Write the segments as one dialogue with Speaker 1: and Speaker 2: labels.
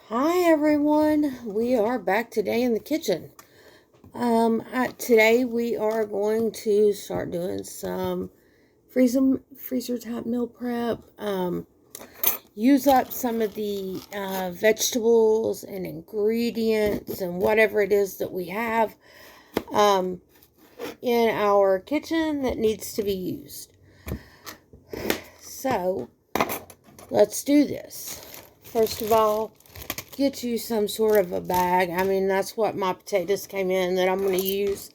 Speaker 1: Hi everyone, we are back today in the kitchen. Today we are going to start doing some freezer type meal prep. Use up some of the vegetables and ingredients and whatever it is that we have um, in our kitchen that needs to be used. So let's do this. First of all, get you some sort of a bag. I mean, that's what my potatoes came in that I'm going to use.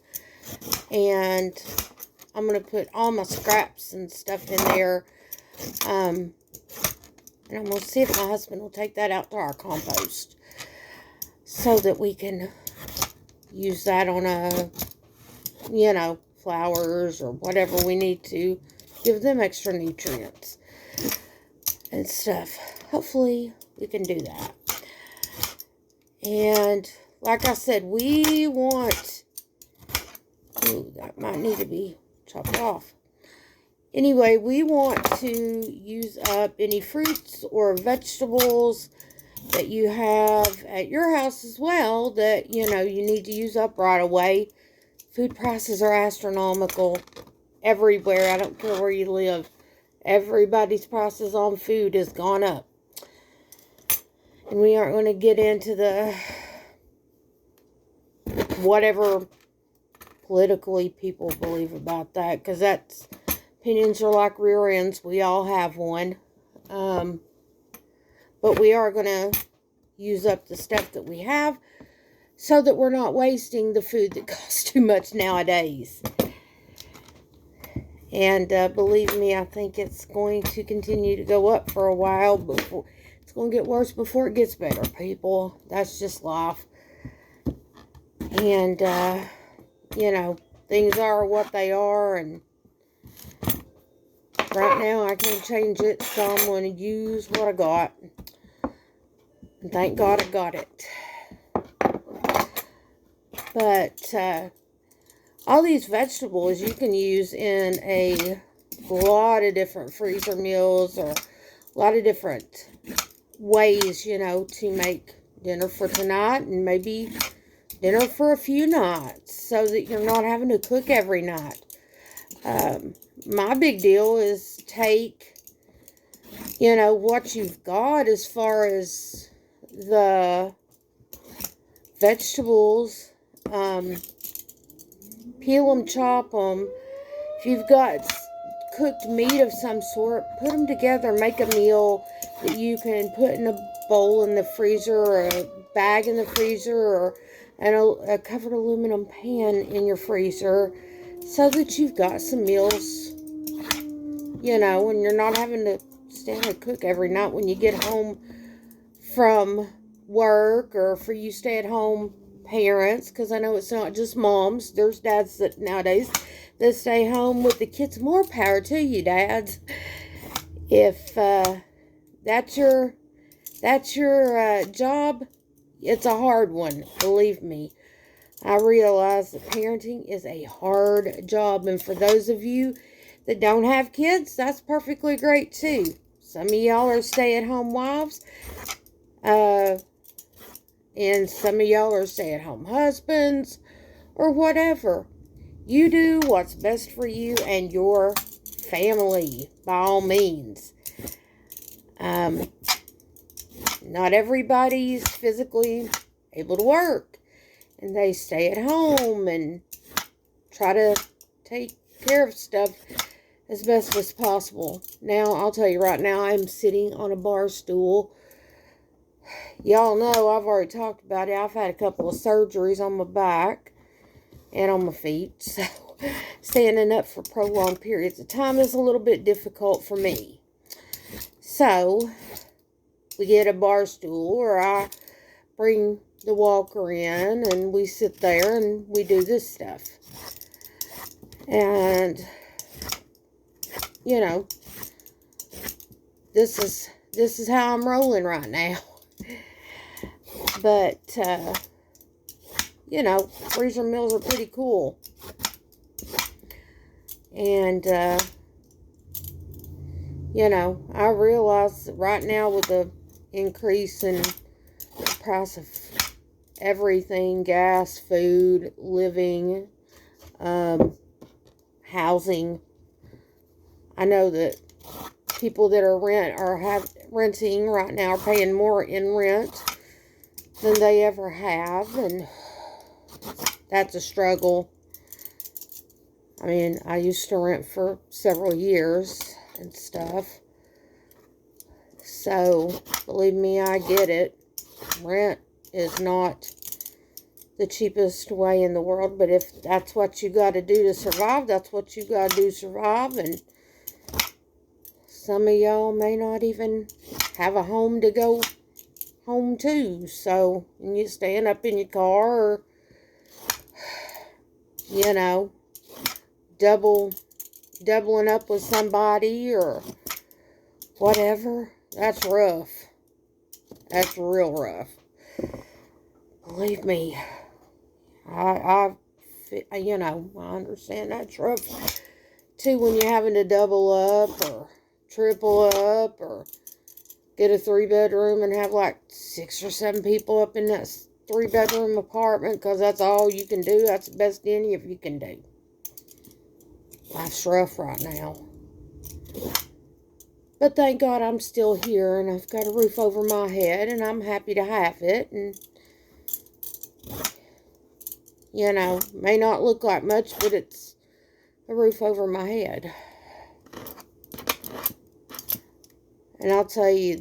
Speaker 1: And I'm going to put all my scraps and stuff in there. And I'm going to see if my husband will take that out to our compost so that we can use that on flowers or whatever we need to give them extra nutrients and stuff. Hopefully we can do that. And like I said, we want... Ooh, that might need to be chopped off. Anyway, we want to use up any fruits or vegetables that you have at your house as well that, you need to use up right away. Food prices are astronomical everywhere. I don't care where you live. Everybody's prices on food has gone up. And we aren't going to get into the whatever politically people believe about that, because that's opinions are like rear ends. We all have one. But we are going to use up the stuff that we have so that we're not wasting the food that costs too much nowadays. And believe me, I think it's going to continue to go up for a while. Before it's going to get worse before it gets better, people. That's just life. And, things are what they are. And right now, I can't change it. So I'm going to use what I got. And thank God I got it. But all these vegetables you can use in a lot of different freezer meals or a lot of different ways, to make dinner for tonight and maybe dinner for a few nights so that you're not having to cook every night. My big deal is take, what you've got as far as the vegetables, peel them, chop them. If you've got cooked meat of some sort, put them together, make a meal that you can put in a bowl in the freezer or a bag in the freezer or a covered aluminum pan in your freezer so that you've got some meals, and you're not having to stand and cook every night when you get home from work, or for you stay-at-home parents, because I know it's not just moms. There's dads that nowadays that stay home with the kids. More power to you, dads. If that's your job, it's a hard one. Believe me, I realize that parenting is a hard job, and for those of you that don't have kids, that's perfectly great too. Some of y'all are stay-at-home wives. And some of y'all are stay-at-home husbands or whatever. You do what's best for you and your family, by all means. Not everybody's physically able to work, and they stay at home and try to take care of stuff as best as possible. Now, I'll tell you right now, I'm sitting on a bar stool. Y'all know I've already talked about it. I've had a couple of surgeries on my back and on my feet. So standing up for prolonged periods of time is a little bit difficult for me. So we get a bar stool, or I bring the walker in and we sit there and we do this stuff. And, this is how I'm rolling right now. But, freezer meals are pretty cool. And, I realize that right now with the increase in price of everything, gas, food, living, housing. I know that people that are renting right now are paying more in rent than they ever have, and that's a struggle. I mean, I used to rent for several years and stuff, so believe me, I get it. Rent is not the cheapest way in the world, but if that's what you got to do to survive, that's what you got to do to survive. And some of y'all may not even have a home to go home to, so you staying up in your car, or you know, doubling up with somebody or whatever. That's rough. That's real rough. Believe me, I understand that's rough too, when you're having to double up or triple up, or get a 3-bedroom and have like 6 or 7 people up in that 3-bedroom apartment, because that's all you can do. That's the best any of you can do. Life's rough right now. But thank God I'm still here, and I've got a roof over my head, and I'm happy to have it. And, you know, may not look like much, but it's a roof over my head. And I'll tell you,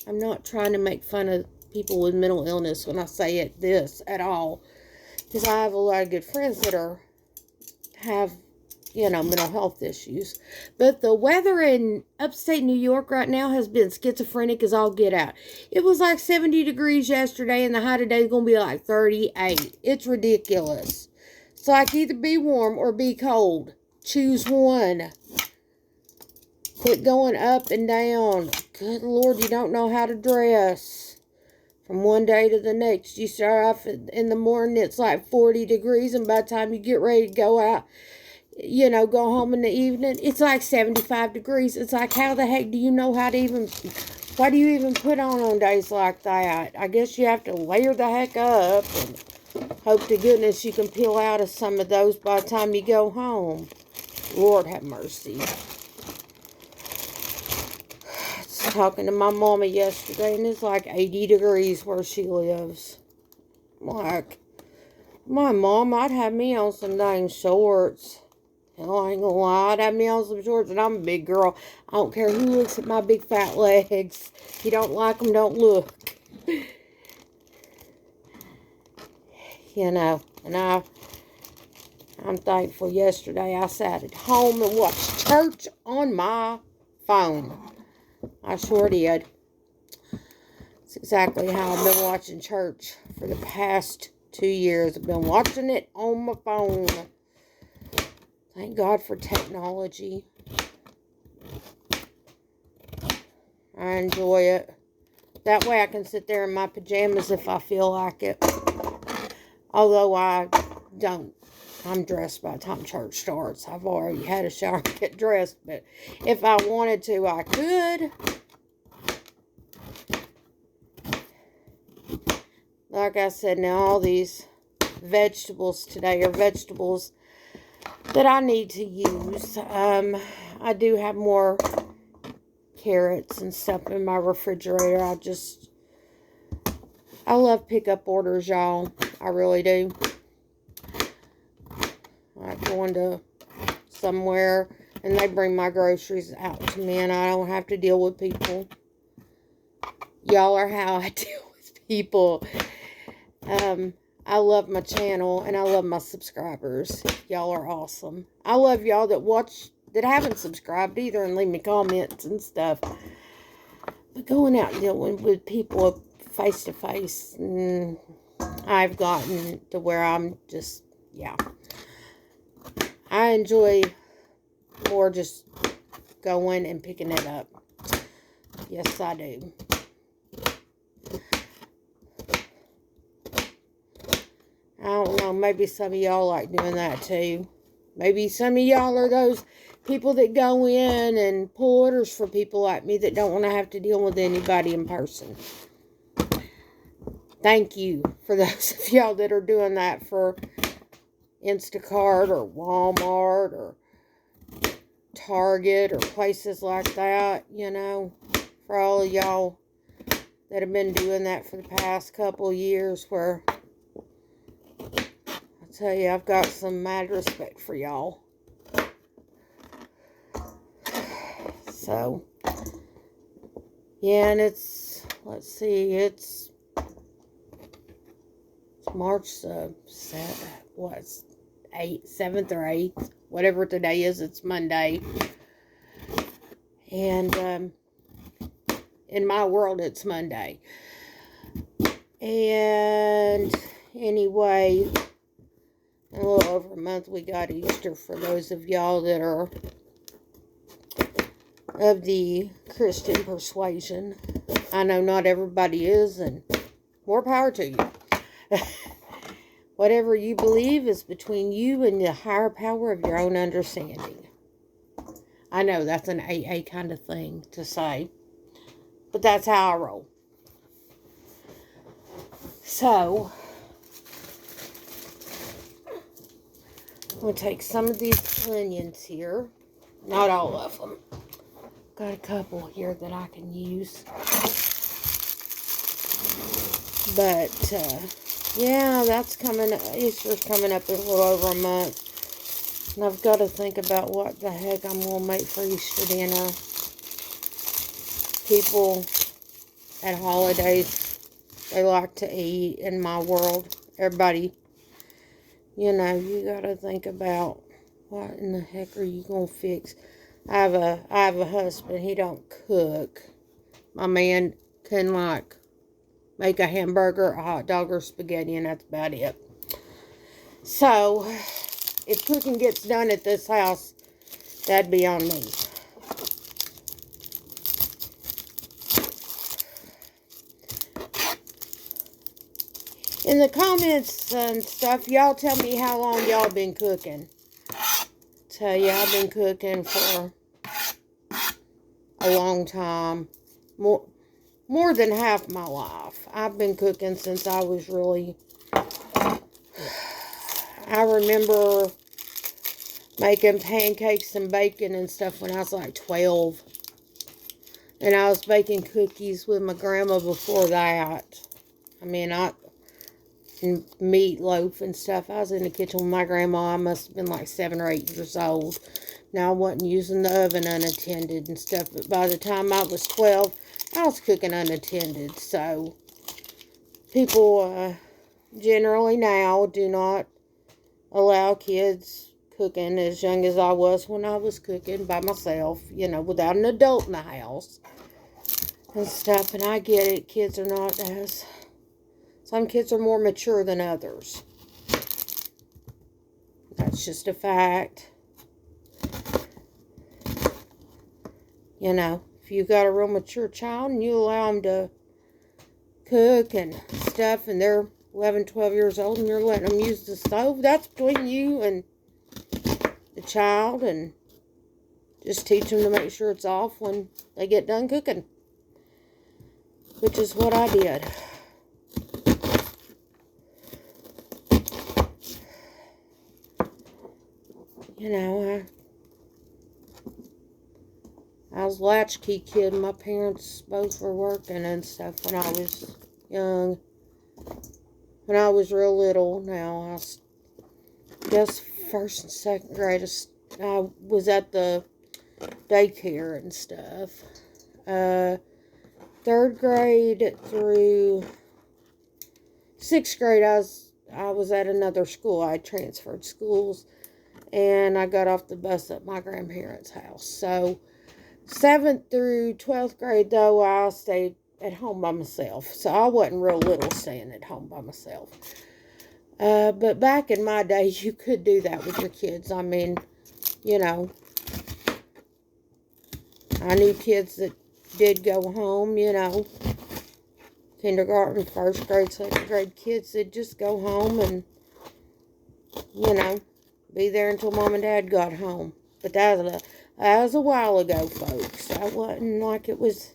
Speaker 1: I'm not trying to make fun of people with mental illness when I say this at all, because I have a lot of good friends that have, you know, mental health issues. But the weather in upstate New York right now has been schizophrenic as all get out. It was like 70 degrees yesterday, and the high today is going to be like 38. It's ridiculous. It's like either be warm or be cold. Choose one. Quit going up and down. Good Lord, you don't know how to dress. From one day to the next, you start off in the morning, it's like 40 degrees, and by the time you get ready to go out, you know, go home in the evening, it's like 75 degrees. It's like, how the heck do you know how to even, what do you even put on days like that? I guess you have to layer the heck up and hope to goodness you can peel out of some of those by the time you go home. Lord have mercy. Talking to my mama yesterday, and it's like 80 degrees where she lives. Like, my mom, I'd have me on some dang shorts. Hell, I ain't gonna lie, I'd have me on some shorts, and I'm a big girl. I don't care who looks at my big fat legs. If you don't like them, don't look. You know, and I'm thankful yesterday I sat at home and watched church on my phone. I sure did. It's exactly how I've been watching church for the past 2 years. I've been watching it on my phone. Thank God for technology. I enjoy it. That way I can sit there in my pajamas if I feel like it. Although I don't. I'm dressed by the time church starts. I've already had a shower and get dressed. But if I wanted to, I could. Like I said, now all these vegetables today are vegetables that I need to use. I do have more carrots and stuff in my refrigerator. I love pickup orders, y'all. I really do. Like going to somewhere and they bring my groceries out to me and I don't have to deal with people. Y'all are how I deal with people. I love my channel and I love my subscribers. Y'all are awesome. I love y'all that haven't subscribed either and leave me comments and stuff. But going out and dealing with people face to face, I've gotten to where I'm just, yeah. I enjoy more just going and picking it up. Yes, I do. I don't know, maybe some of y'all like doing that too. Maybe some of y'all are those people that go in and pull orders for people like me that don't want to have to deal with anybody in person. thank you for those of y'all that are doing that for Instacart or Walmart or Target or places like that, you know, for all of y'all that have been doing that for the past couple years, where I tell you, I've got some mad respect for y'all. So, yeah, and it's, let's see, it's March the 7th or 8th, whatever today is, it's Monday. And in my world, it's Monday. And anyway, in a little over a month, we got Easter for those of y'all that are of the Christian persuasion. I know not everybody is, and more power to you. Whatever you believe is between you and the higher power of your own understanding. I know that's an AA kind of thing to say, but that's how I roll. So, I'm going to take some of these onions here. Not all of them. Got a couple here that I can use. But, yeah, that's coming, Easter's coming up in a little over a month. And I've got to think about what the heck I'm going to make for Easter dinner. People at holidays, they like to eat in my world. Everybody, you know, you got to think about what in the heck are you going to fix. I have a husband, he don't cook. My man can, like, make a hamburger, a hot dog, or spaghetti, and that's about it. So, if cooking gets done at this house, that'd be on me. In the comments and stuff, y'all tell me how long y'all been cooking. Tell you, I've been cooking for a long time. More than half my life. I've been cooking since I was really... I remember making pancakes and bacon and stuff when I was like 12. And I was baking cookies with my grandma before that. I mean, and meatloaf and stuff. I was in the kitchen with my grandma. I must have been like 7 or 8 years old. Now, I wasn't using the oven unattended and stuff. But by the time I was 12, I was cooking unattended. So, people generally now do not allow kids cooking as young as I was when I was cooking by myself. You know, without an adult in the house and stuff. And I get it. Kids are not as... Some kids are more mature than others. That's just a fact. You know, if you got a real mature child and you allow them to cook and stuff and they're 11, 12 years old and you're letting them use the stove, that's between you and the child, and just teach them to make sure it's off when they get done cooking. Which is what I did. You know, I was a latchkey kid. My parents both were working and stuff when I was young. When I was real little. Now, I guess 1st and 2nd grade, I was at the daycare and stuff. 3rd grade through 6th grade, I was at another school. I transferred schools. And I got off the bus at my grandparents' house. So, 7th through 12th grade, though, I stayed at home by myself. So, I wasn't real little staying at home by myself. But back in my day, you could do that with your kids. I mean, you know, I knew kids that did go home, you know. Kindergarten, 1st grade, 2nd grade kids that just go home and, you know, be there until Mom and Dad got home. But that was a while ago, folks. That wasn't like it was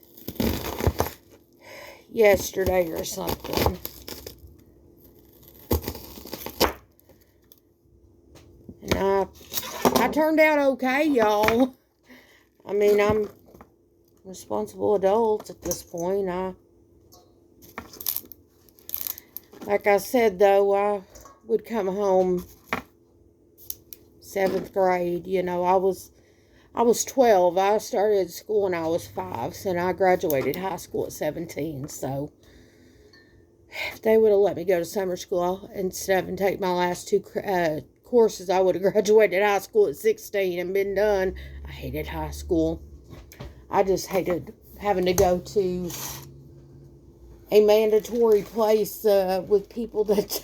Speaker 1: yesterday or something. turned out okay, y'all. I mean, I'm a responsible adult at this point. Like I said, though, I would come home 7th grade. You know, I was 12. I started school when I was 5, and I graduated high school at 17. So if they would have let me go to summer school and stuff and take my last 2 courses, I would have graduated high school at 16 and been done. I hated high school. I just hated having to go to a mandatory place with people that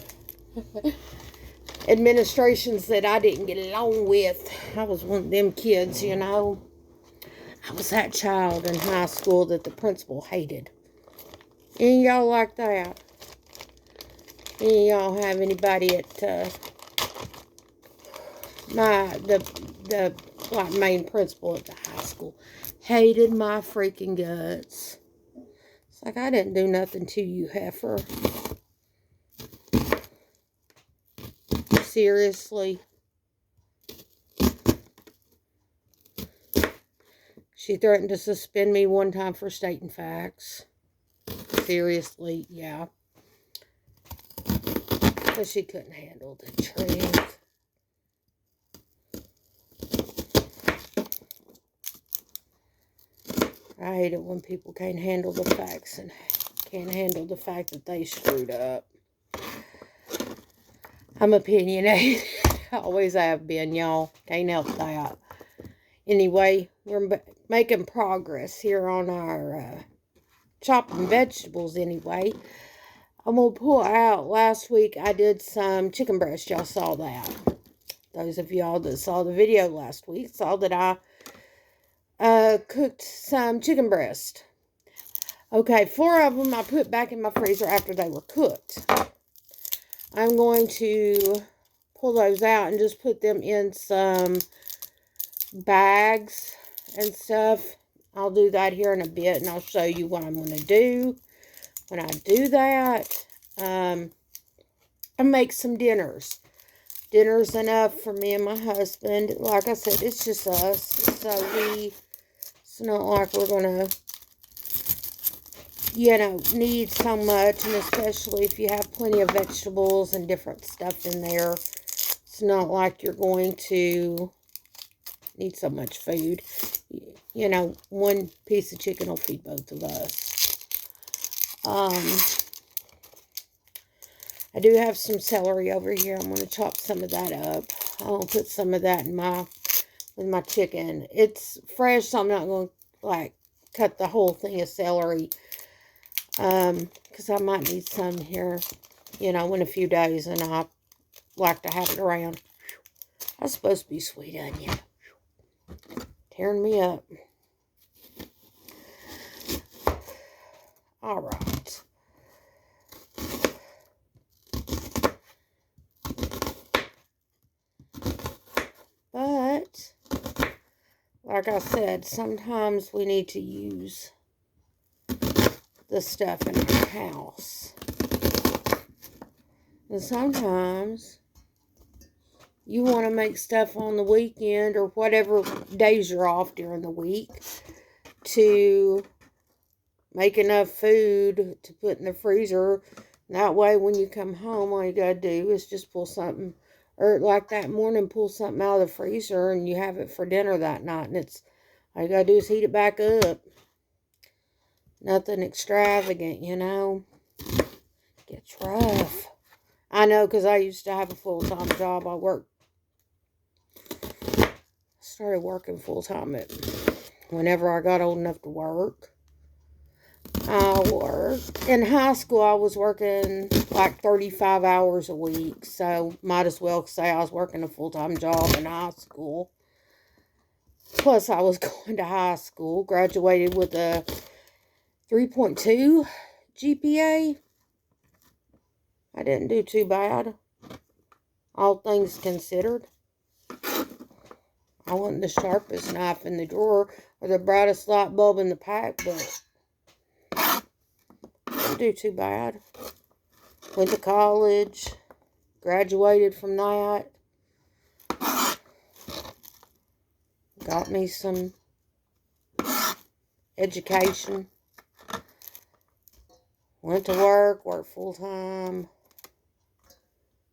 Speaker 1: administrations that I didn't get along with. I was one of them kids, you know. I was that child in high school that the principal hated. Any y'all like that? Any y'all have anybody at the like main principal at the high school hated my freaking guts? It's like, I didn't do nothing to you, heifer. Seriously. She threatened to suspend me one time for stating facts. Seriously, yeah. But she couldn't handle the truth. I hate it when people can't handle the facts and can't handle the fact that they screwed up. I'm opinionated. I always have been, y'all. Can't help that. Anyway, we're making progress here on our chopping vegetables anyway. I'm going to pull out, last week I did some chicken breast. Y'all saw that. Those of y'all that saw the video last week saw that I cooked some chicken breast. Okay, 4 of them I put back in my freezer after they were cooked. I'm going to pull those out and just put them in some bags and stuff. I'll do that here in a bit, and I'll show you what I'm going to do when I do that. I make some dinners. Dinner's enough for me and my husband. Like I said, it's just us. So it's not like we're going to, you know, need so much. And especially if you have plenty of vegetables and different stuff in there, it's not like you're going to need so much food. You know, one piece of chicken will feed both of us. I do have some celery over here. I'm going to chop some of that up. I'm going to put some of that in with my chicken. It's fresh, so I'm not going to, like, cut the whole thing of celery. Because I might need some here, you know, in a few days, and I like to have it around. That's supposed to be sweet onion. Tearing me up. All right. But, like I said, sometimes we need to use the stuff in our house. And sometimes you want to make stuff on the weekend or whatever days you're off during the week to make enough food to put in the freezer. That way, when you come home, all you got to do is just pull something, or like that morning, pull something out of the freezer and you have it for dinner that night. And it's, all you got to do is heat it back up. Nothing extravagant, you know. Gets rough. I know, because I used to have a full-time job. Started working full-time whenever I got old enough to work. I worked. In high school, I was working like 35 hours a week. So, might as well say I was working a full-time job in high school. Plus, I was going to high school. Graduated with a 3.2 GPA. I didn't do too bad. All things considered. I wasn't the sharpest knife in the drawer or the brightest light bulb in the pack, but didn't do too bad. Went to college. Graduated from that. Got me some education. Went to work, worked full-time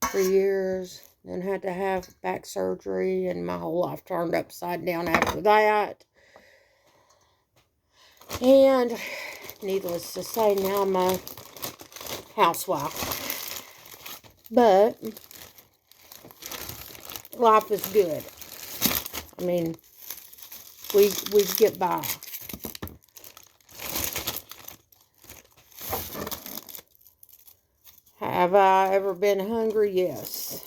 Speaker 1: for years. Then had to have back surgery, and my whole life turned upside down after that. And needless to say, now I'm a housewife. But life is good. I mean, we get by. Have I ever been hungry? Yes.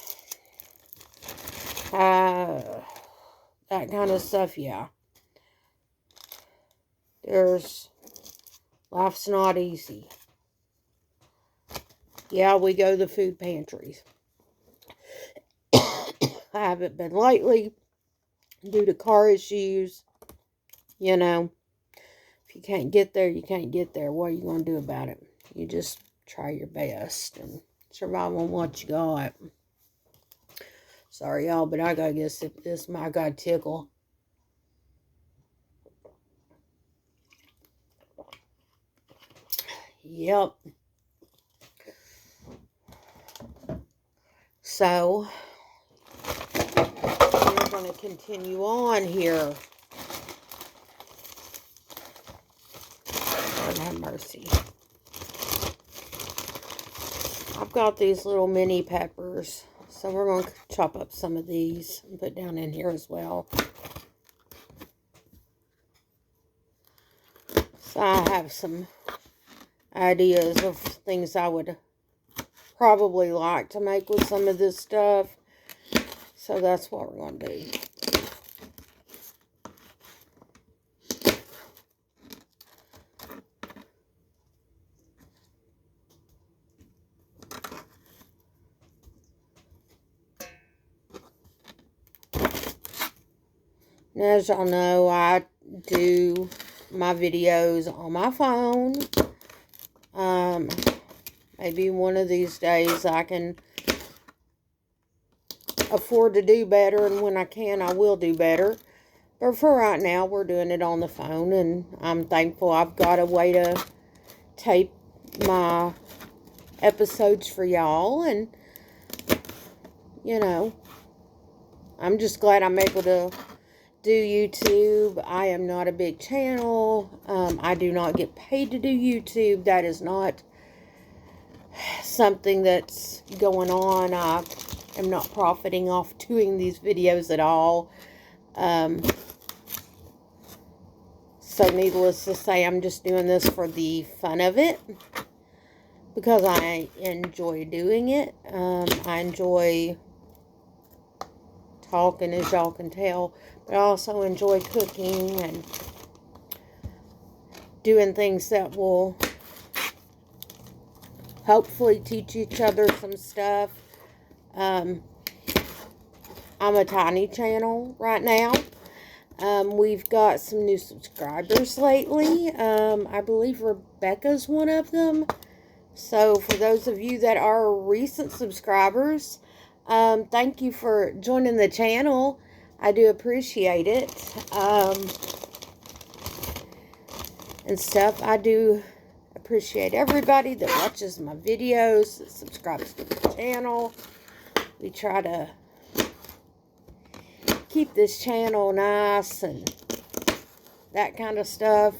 Speaker 1: That kind of stuff, yeah. Life's not easy. Yeah, we go to the food pantries. I haven't been lately due to car issues. You know, if you can't get there, you can't get there. What are you going to do about it? You just try your best and survive on what you got. Sorry, y'all, but I gotta get this. I gotta tickle. Yep. So, we're going to continue on here. Lord have mercy. I've got these little mini peppers. So we're going to chop up some of these and put down in here as well. So I have some ideas of things I would probably like to make with some of this stuff. So that's what we're going to do. And as y'all know, I do my videos on my phone. Maybe one of these days I can afford to do better, and when I can, I will do better. But for right now, we're doing it on the phone, and I'm thankful I've got a way to tape my episodes for y'all, and, you know, I'm just glad I'm able to do YouTube. I am not a big channel. I do not get paid to do YouTube. That is not something that's going on. I am not profiting off doing these videos at all. So needless to say, I'm just doing this for the fun of it, because I enjoy doing it. I enjoy talking, as y'all can tell, but I also enjoy cooking and doing things that will hopefully teach each other some stuff. I'm a tiny channel right now. We've got some new subscribers lately. I believe Rebecca's one of them. So for those of you that are recent subscribers, thank you for joining the channel. I do appreciate it. And stuff. I do appreciate everybody that watches my videos, that subscribes to the channel. We try to keep this channel nice and that kind of stuff,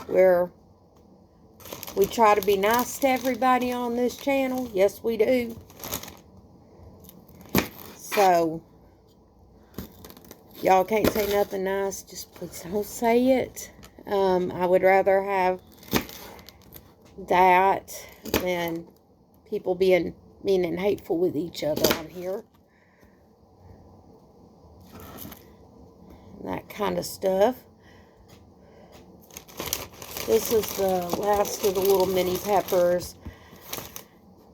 Speaker 1: where we try to be nice to everybody on this channel. Yes, we do. So, y'all can't say nothing nice, just please don't say it. I would rather have that than people being mean and hateful with each other on here. That kind of stuff. This is the last of the little mini peppers.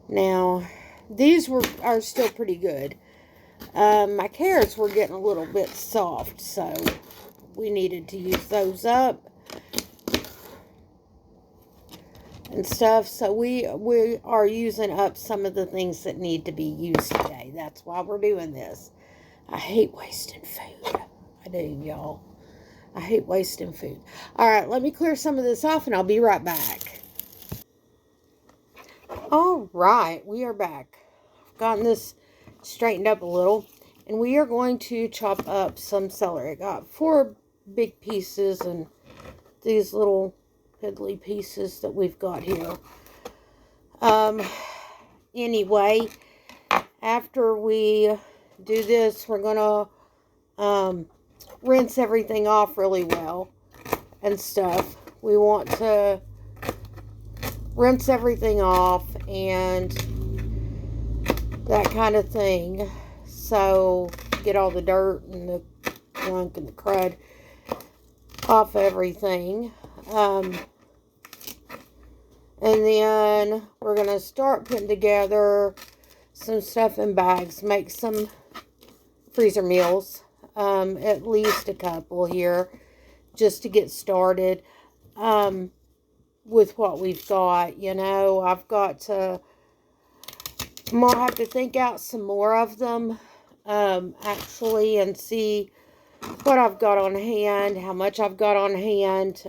Speaker 1: Now, these are still pretty good. My carrots were getting a little bit soft, so we needed to use those up and stuff. So we are using up some of the things that need to be used today. That's why we're doing this. I hate wasting food. I do, y'all. I hate wasting food. All right, let me clear some of this off and I'll be right back. All right, we are back. I've gotten this straightened up a little. And we are going to chop up some celery. I got 4 big pieces and these little piddly pieces that we've got here. Anyway, after we do this, we're going to rinse everything off really well and stuff. We want to rinse everything off and that kind of thing. So, get all the dirt and the gunk and the crud off everything. And then we're going to start putting together some stuff in bags. Make some freezer meals. At least a couple here. Just to get started. With what we've got. You know, I'm going to have to think out some more of them. Actually, and see what I've got on hand, how much I've got on hand.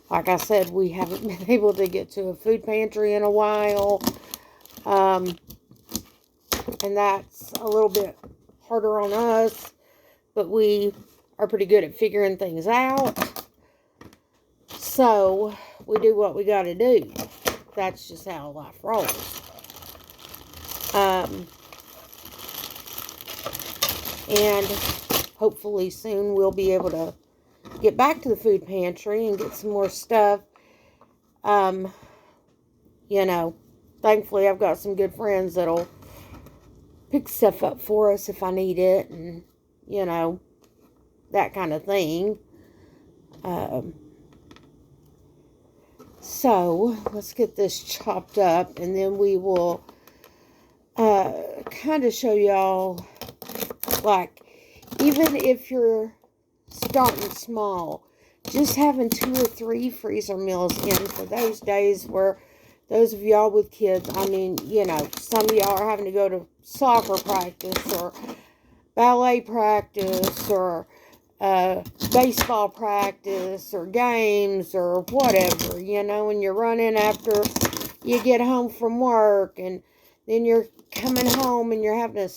Speaker 1: Like I said, we haven't been able to get to a food pantry in a while. And that's a little bit harder on us, but we are pretty good at figuring things out. So, we do what we got to do. That's just how life rolls. And hopefully soon we'll be able to get back to the food pantry and get some more stuff. You know, thankfully I've got some good friends that'll pick stuff up for us if I need it. And, you know, that kind of thing. So, let's get this chopped up. And then we will kind of show y'all, like, even if you're starting small, just having 2 or 3 freezer meals in for those days where those of y'all with kids, I mean, you know, some of y'all are having to go to soccer practice or ballet practice or baseball practice or games or whatever, you know, and you're running after you get home from work, and then you're coming home and you're having to,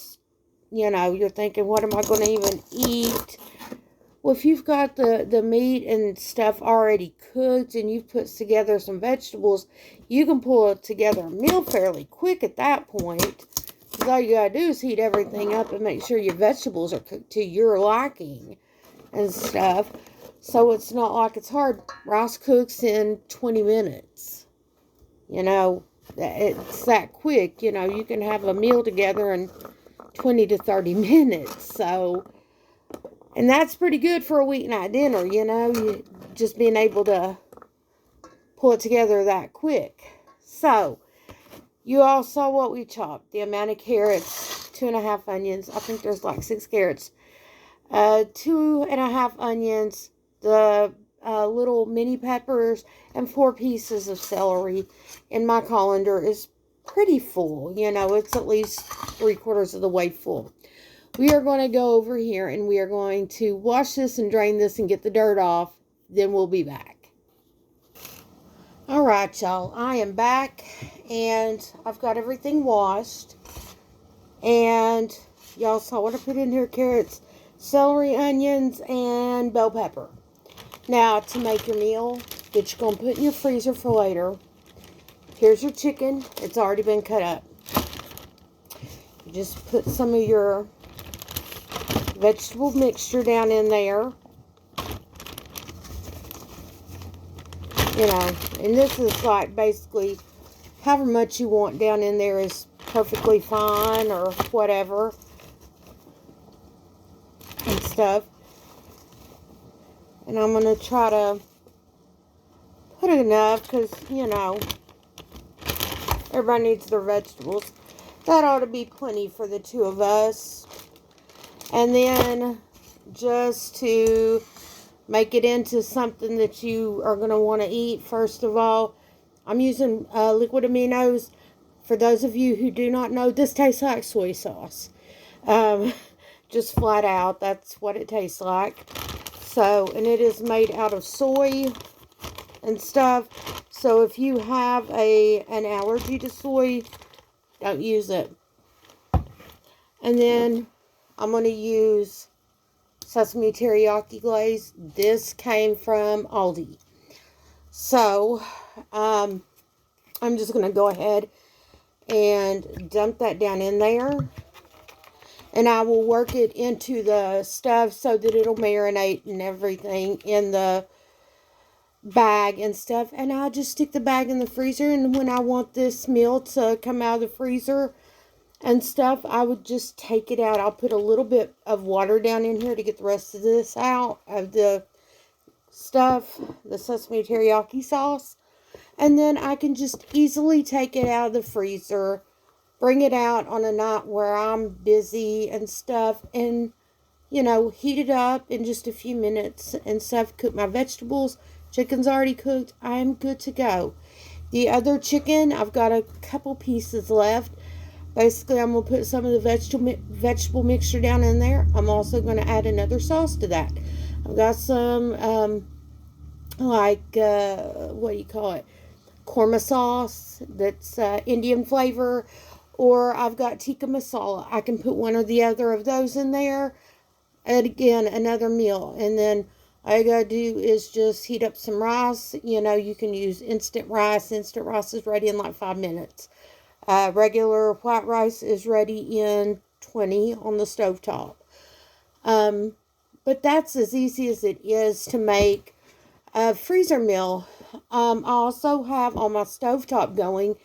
Speaker 1: you know, you're thinking, what am I going to even eat? Well, if you've got the meat and stuff already cooked and you've put together some vegetables, you can pull together a meal fairly quick at that point. Because all you got to do is heat everything up and make sure your vegetables are cooked to your liking and stuff. So it's not like it's hard. Rice cooks in 20 minutes. You know, it's that quick. You know, you can have a meal together in 20 to 30 minutes. So, and that's pretty good for a weeknight dinner, you know, you just being able to pull it together that quick. So, you all saw what we chopped. The amount of carrots, 2.5 onions. I think there's like 6 carrots. 2.5 onions, the little mini peppers, and 4 pieces of celery. And my colander is pretty full. You know, it's at least 3/4 of the way full. We are going to go over here and we are going to wash this and drain this and get the dirt off. Then we'll be back. Alright, y'all. I am back and I've got everything washed. And y'all saw what I put in here. Carrots, celery, onions, and bell pepper. Now, to make your meal that you're going to put in your freezer for later, here's your chicken. It's already been cut up. You just put some of your vegetable mixture down in there. You know, and this is like basically however much you want down in there is perfectly fine or whatever and stuff. And I'm going to try to put enough because, you know, everybody needs their vegetables. That ought to be plenty for the 2 of us. And then just to make it into something that you are going to want to eat, first of all, I'm using liquid aminos. For those of you who do not know, this tastes like soy sauce. Um, just flat out, that's what it tastes like. So, and it is made out of soy and stuff. So if you have an allergy to soy, don't use it. And then I'm going to use sesame teriyaki glaze. This came from Aldi. So, I'm just going to go ahead and dump that down in there. And I will work it into the stuff so that it'll marinate and everything in the bag and stuff. And I'll just stick the bag in the freezer. And when I want this meal to come out of the freezer and stuff, I would just take it out. I'll put a little bit of water down in here to get the rest of this out of the stuff, the sesame teriyaki sauce. And then I can just easily take it out of the freezer, bring it out on a night where I'm busy and stuff, and, you know, heat it up in just a few minutes and stuff. Cook my vegetables. Chicken's already cooked. I am good to go. The other chicken, I've got a couple pieces left. Basically, I'm going to put some of the vegetable mixture down in there. I'm also going to add another sauce to that. I've got some, what do you call it? Korma sauce that's Indian flavor. Or I've got tikka masala. I can put one or the other of those in there. And again, another meal. And then all you gotta do is just heat up some rice. You know, you can use instant rice. Instant rice is ready in like 5 minutes. Regular white rice is ready in 20 on the stovetop. But that's as easy as it is to make a freezer meal. I also have on my stovetop going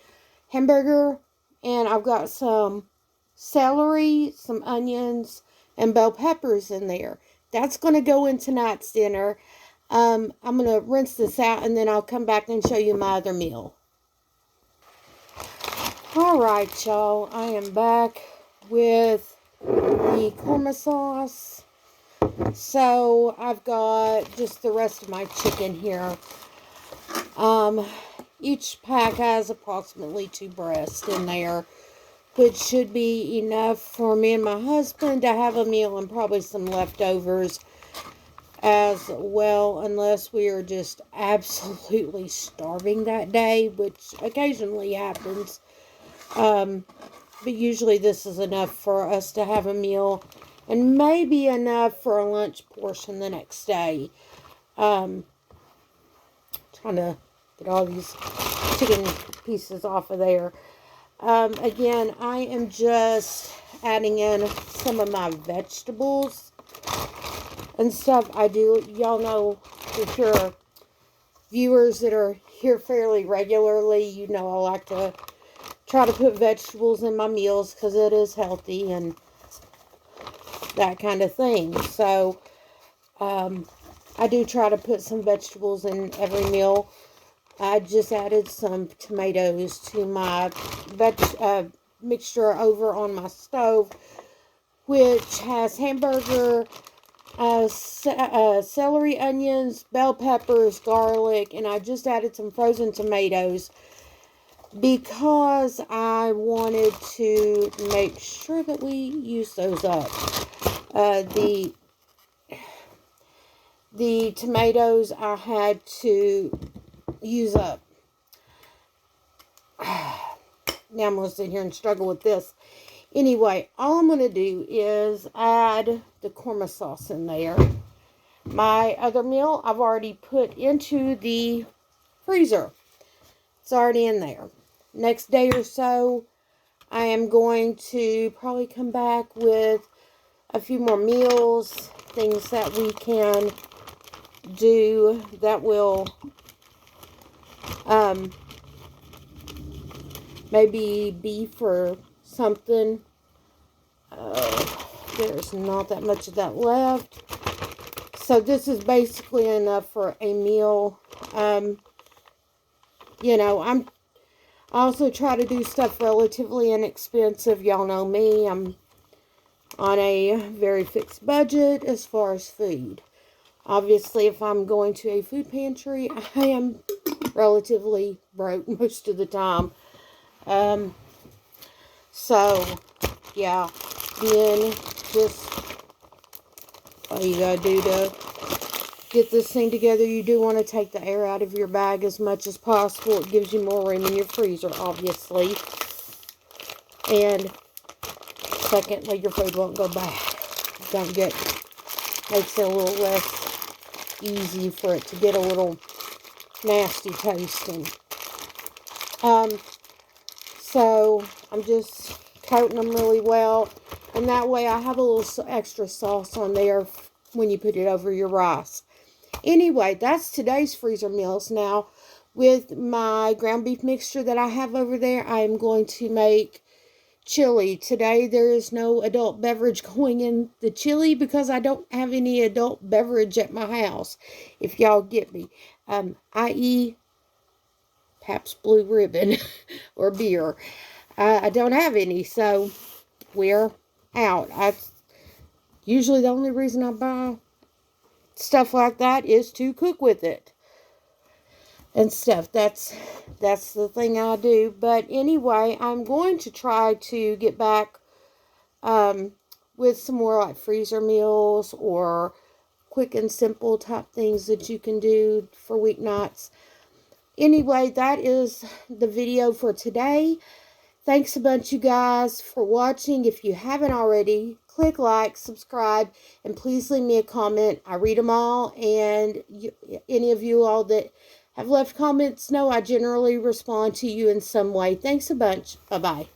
Speaker 1: hamburger, and I've got some celery, some onions, and bell peppers in there. That's going to go in tonight's dinner. I'm going to rinse this out, and then I'll come back and show you my other meal. Alright, y'all. I am back with the korma sauce. So, I've got just the rest of my chicken here. Each pack has approximately 2 breasts in there, which should be enough for me and my husband to have a meal and probably some leftovers as well, unless we are just absolutely starving that day, which occasionally happens. But usually this is enough for us to have a meal and maybe enough for a lunch portion the next day. Trying to get all these chicken pieces off of there. Again, I am just adding in some of my vegetables and stuff. Y'all know, if you're viewers that are here fairly regularly, you know I like to try to put vegetables in my meals because it is healthy and that kind of thing. So, I do try to put some vegetables in every meal. I just added some tomatoes to my mixture over on my stove, which has hamburger, celery, onions, bell peppers, garlic, and I just added some frozen tomatoes because I wanted to make sure that we use those up. The tomatoes I had to use up. Now I'm going to sit here and struggle with this. Anyway, all I'm going to do is add the korma sauce in there. My other meal I've already put into the freezer. It's already in there. Next day or so, I am going to probably come back with a few more meals, things that we can do that will maybe beef or something. There's not that much of that left. So this is basically enough for a meal. You know, I also try to do stuff relatively inexpensive. Y'all know me. I'm on a very fixed budget as far as food. Obviously, if I'm going to a food pantry, I am relatively broke most of the time. So, yeah. Then just all you gotta do to get this thing together, you do want to take the air out of your bag as much as possible. It gives you more room in your freezer, obviously. And secondly, your food won't go bad. Makes it a little less easy for it to get a little nasty tasting. So I'm just coating them really well, and that way I have a little extra sauce on there when you put it over your rice. Anyway, that's today's freezer meals. Now, with my ground beef mixture that I have over there, I am going to make chili. Today, there is no adult beverage going in the chili because I don't have any adult beverage at my house, if y'all get me. I.e. Pabst Blue Ribbon or beer. I don't have any, so we're out. Usually the only reason I buy stuff like that is to cook with it and stuff. That's the thing I do. But anyway, I'm going to try to get back with some more like freezer meals or quick and simple type things that you can do for weeknights. Anyway, that is the video for today. Thanks a bunch, you guys, for watching. If you haven't already, click like, subscribe, and please leave me a comment. I read them all, and any of you all that have left comments know I generally respond to you in some way. Thanks a bunch. Bye-bye.